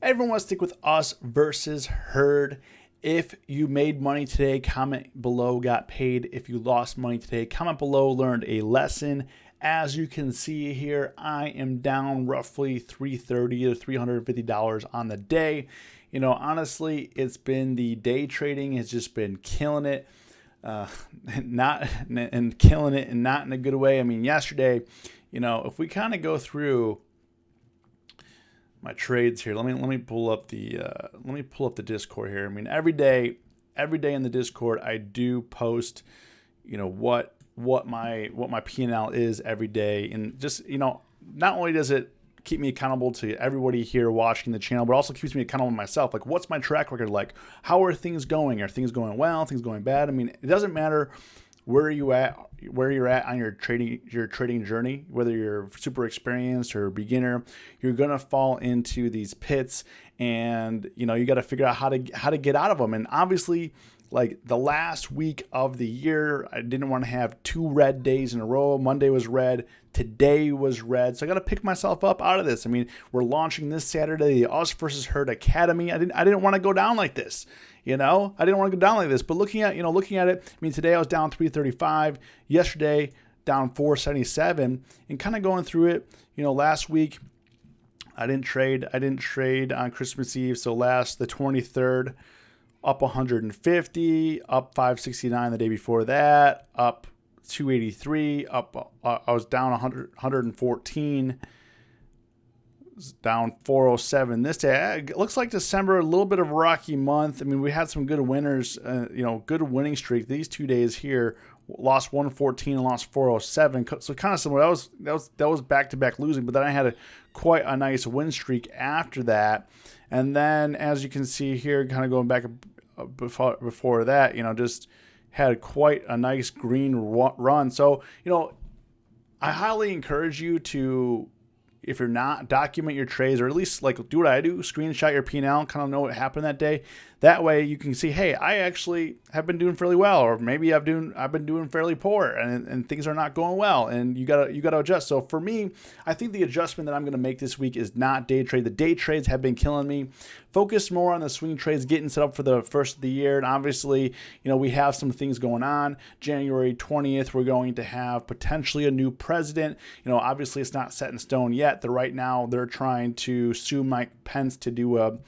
Everyone wants to stick with us versus herd. If you made money today, comment below, got paid. If you lost money today, comment below, learned a lesson. As you can see here, I am down roughly $330 to $350 on the day. You know, honestly, it's been the day trading has just been killing it. Not killing it and not in a good way. I mean, yesterday, you know, if we kind of go through my trades here, let me pull up the Discord here. I mean, every day in the Discord, I do post, you know, what my P&L is every day, and just, you know, not only does it keep me accountable to everybody here watching the channel, but also keeps me accountable to myself. Like, what's my track record like? How are things going? Are things going well? Things going bad? I mean, it doesn't matter where you're at on your trading journey, whether you're super experienced or beginner, you're gonna fall into these pits, and you know, you got to figure out how to get out of them. And obviously, like the last week of the year, I didn't want to have 2 red days in a row. Monday was red, today was red. So I got to pick myself up out of this. I mean, we're launching this Saturday, the Us versus Herd Academy. I didn't want to go down like this. You know, I didn't want to go down like this. But looking at it, I mean, today I was down 335. Yesterday, down 477. And kind of going through it, you know, last week, I didn't trade on Christmas Eve. So the 23rd, up 150, up 569 the day before that, up 283, up, I was down 114, down 407 this day. It looks like December, a little bit of a rocky month. I mean, we had some good winners, you know, good winning streak. These 2 days here, lost 114 and lost 407. So kind of similar. That was back-to-back losing, but then I had quite a nice win streak after that. And then, as you can see here, kind of going back before that, you know, just had quite a nice green run. So, you know, I highly encourage you to, if you're not, document your trades, or at least like do what I do, screenshot your P&L, kind of know what happened that day. That way you can see, hey, I actually have been doing fairly well, or maybe I've been doing fairly poor, and things are not going well, and you gotta adjust. So for me, I think the adjustment that I'm gonna make this week is not day trade. The day trades have been killing me. Focus more on the swing trades, getting set up for the first of the year. And obviously, you know, we have some things going on. January 20th, we're going to have potentially a new president. You know, obviously it's not set in stone yet. Right now they're trying to sue Mike Pence to do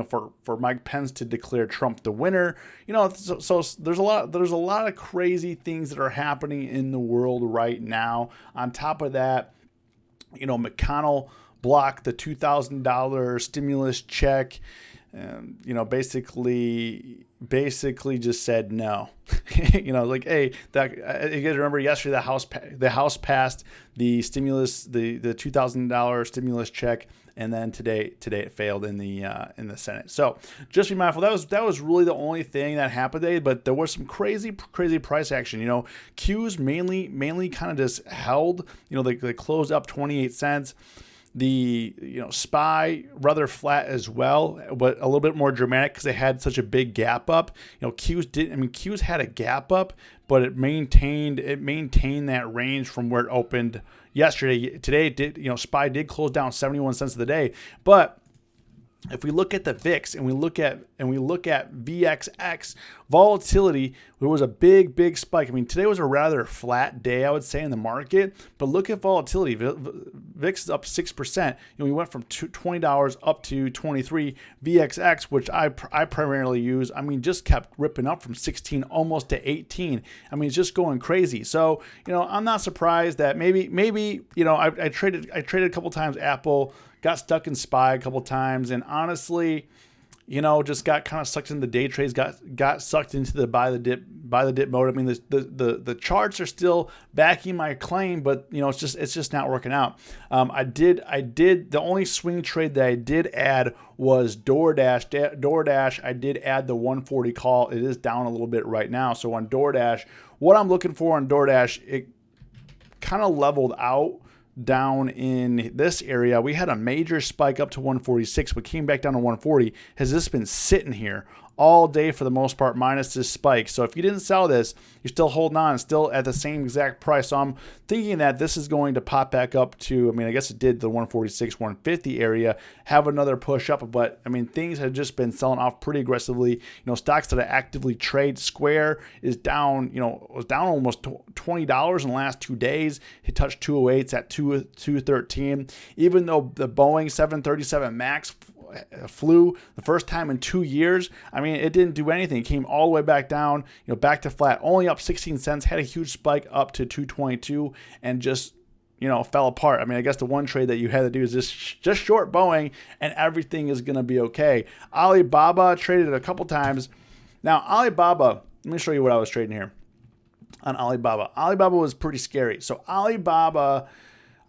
for Mike Pence to declare Trump the winner. You know, so there's a lot of crazy things that are happening in the world right now. On top of that, you know, McConnell blocked the $2,000 stimulus check. You know, basically just said no. You know, like, hey, you guys remember yesterday the House passed the stimulus, the $2,000 stimulus check, and then today it failed in the Senate. So just be mindful. That was really the only thing that happened today. But there was some crazy price action. You know, Q's mainly kind of just held. You know, they closed up 28 cents. The, you know, SPY rather flat as well, but a little bit more dramatic because they had such a big gap up. You know, Q's had a gap up, but it maintained that range from where it opened yesterday. Today it did, you know, SPY did close down 71 cents of the day, but if we look at the VIX and we look at VXX volatility, there was a big spike. I mean, today was a rather flat day, I would say, in the market. But look at volatility. VIX is up 6%. You know, we went from $20 up to $23. VXX, which I primarily use, I mean, just kept ripping up from 16 almost to 18. I mean, it's just going crazy. So, you know, I'm not surprised that maybe you know, I traded a couple times Apple. Got stuck in SPY a couple times, and honestly, you know, just got kind of sucked into the day trades, got sucked into the buy the dip mode. I mean, the charts are still backing my claim, but you know, it's just not working out. I did the only swing trade that I did add was DoorDash. I did add the 140 call. It is down a little bit right now. So on DoorDash, what I'm looking for on DoorDash, it kind of leveled out down in this area. We had a major spike up to 146, but came back down to 140. Has this been sitting here all day for the most part, minus this spike. So if you didn't sell this, you're still holding on, still at the same exact price. So I'm thinking that this is going to pop back up to, I mean, I guess it did the 146, 150 area, have another push up. But I mean, things have just been selling off pretty aggressively. You know, stocks that I actively trade, Square is down, you know, was down almost $20 in the last 2 days. It touched 208s at 213. Even though the Boeing 737 MAX flew the first time in 2 years, I mean, it didn't do anything. It came all the way back down, you know, back to flat, only up 16 cents, had a huge spike up to 222 and just, you know, fell apart. I mean, I guess the one trade that you had to do is just short Boeing and everything is going to be okay. Alibaba traded it a couple times. Now, Alibaba, let me show you what I was trading here on Alibaba. Alibaba was pretty scary. So Alibaba,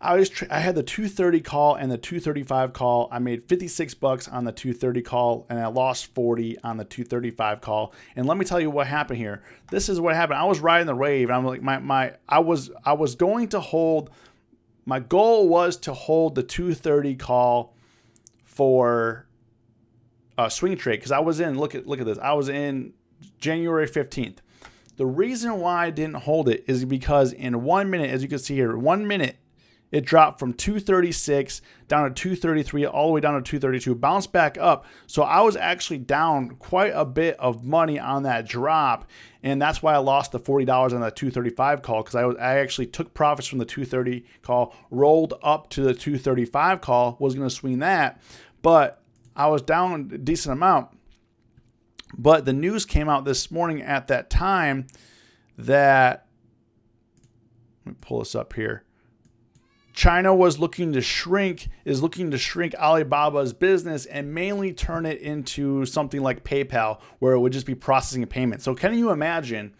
I had the 230 call and the 235 call. I made 56 bucks on the 230 call and I lost 40 on the 235 call. And let me tell you what happened here. This is what happened. I was riding the wave. I'm like I was going to hold. My goal was to hold the 230 call for a swing trade because I was in. Look at this. I was in January 15th. The reason why I didn't hold it is because in 1 minute, as you can see here, 1 minute. It dropped from 236 down to 233, all the way down to 232, bounced back up. So I was actually down quite a bit of money on that drop. And that's why I lost the $40 on that 235 call, because I actually took profits from the 230 call, rolled up to the 235 call, was going to swing that. But I was down a decent amount. But the news came out this morning at that time that, let me pull this up here. China is looking to shrink Alibaba's business and mainly turn it into something like PayPal, where it would just be processing a payment. So can you imagine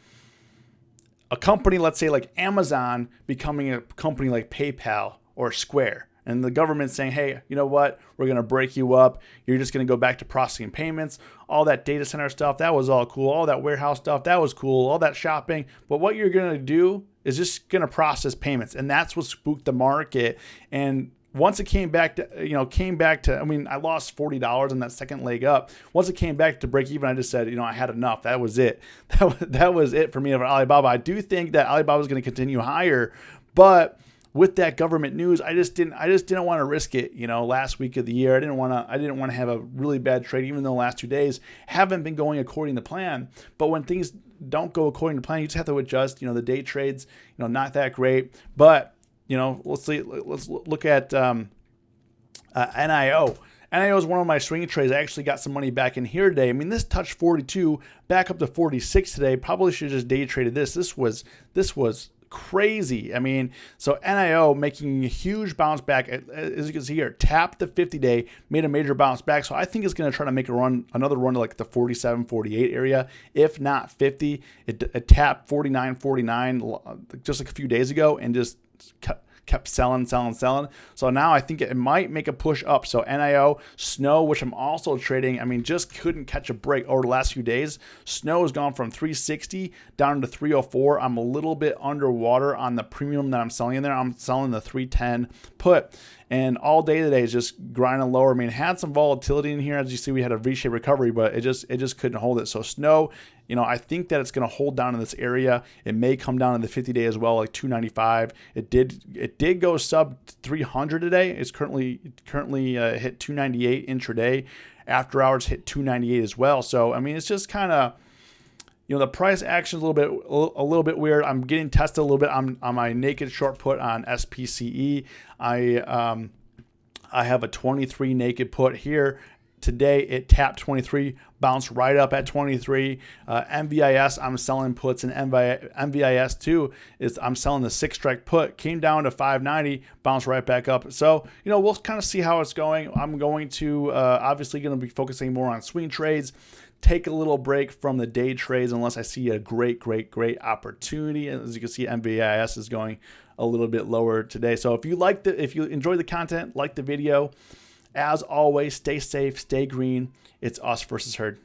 a company, let's say like Amazon, becoming a company like PayPal or Square, and the government saying, hey, you know what? We're going to break you up. You're just going to go back to processing payments. All that data center stuff, that was all cool. All that warehouse stuff, that was cool. All that shopping. But what you're going to do is just going to process payments. And that's what spooked the market. And once it came back to, I mean, I lost $40 on that second leg up. Once it came back to break even, I just said, you know, I had enough. That was it. That was it for me for Alibaba. I do think that Alibaba is going to continue higher, but with that government news, I just didn't want to risk it. You know, last week of the year, I didn't want to have a really bad trade, even though the last 2 days haven't been going according to plan. But when things don't go according to plan, you just have to adjust. You know, the day trades, you know, not that great. But you know, let's look at NIO. NIO is one of my swing trades. I actually got some money back in here today. I mean, this touched 42, back up to 46 today. Probably should have just day traded this. This was crazy. I mean, so NIO making a huge bounce back. As you can see here, tapped the 50-day, made a major bounce back. So I think it's going to try to make another run to like the 47, 48 area, if not 50. It tapped 49, 49 just like a few days ago and just kept selling. So now I think it might make a push up. So NIO, Snow, which I'm also trading, I mean, just couldn't catch a break over the last few days. Snow has gone from 360 down to 304. I'm a little bit underwater on the premium that I'm selling in there. I'm selling the 310 put. And all day today is just grinding lower. I mean, it had some volatility in here. As you see, we had a V-shaped recovery, but it just couldn't hold it. So Snow, you know, I think that it's going to hold down in this area. It may come down in the 50-day as well, like 295. It did go sub 300 today. It's currently hit 298 intraday. After hours hit 298 as well. So I mean, it's just kind of, you know, the price action is a little bit weird. I'm getting tested a little bit on my naked short put on SPCE. I have a 23 naked put here. Today it tapped 23, bounced right up at 23. MVIS, I'm selling puts, and MVIS too I'm selling the 6-strike put. Came down to 590, bounced right back up. So, you know, we'll kind of see how it's going. I'm going to obviously going to be focusing more on swing trades. Take a little break from the day trades unless I see a great opportunity. As you can see, MVIS is going a little bit lower today. So if you enjoyed the content, like the video, as always, stay safe, stay green. It's us versus herd.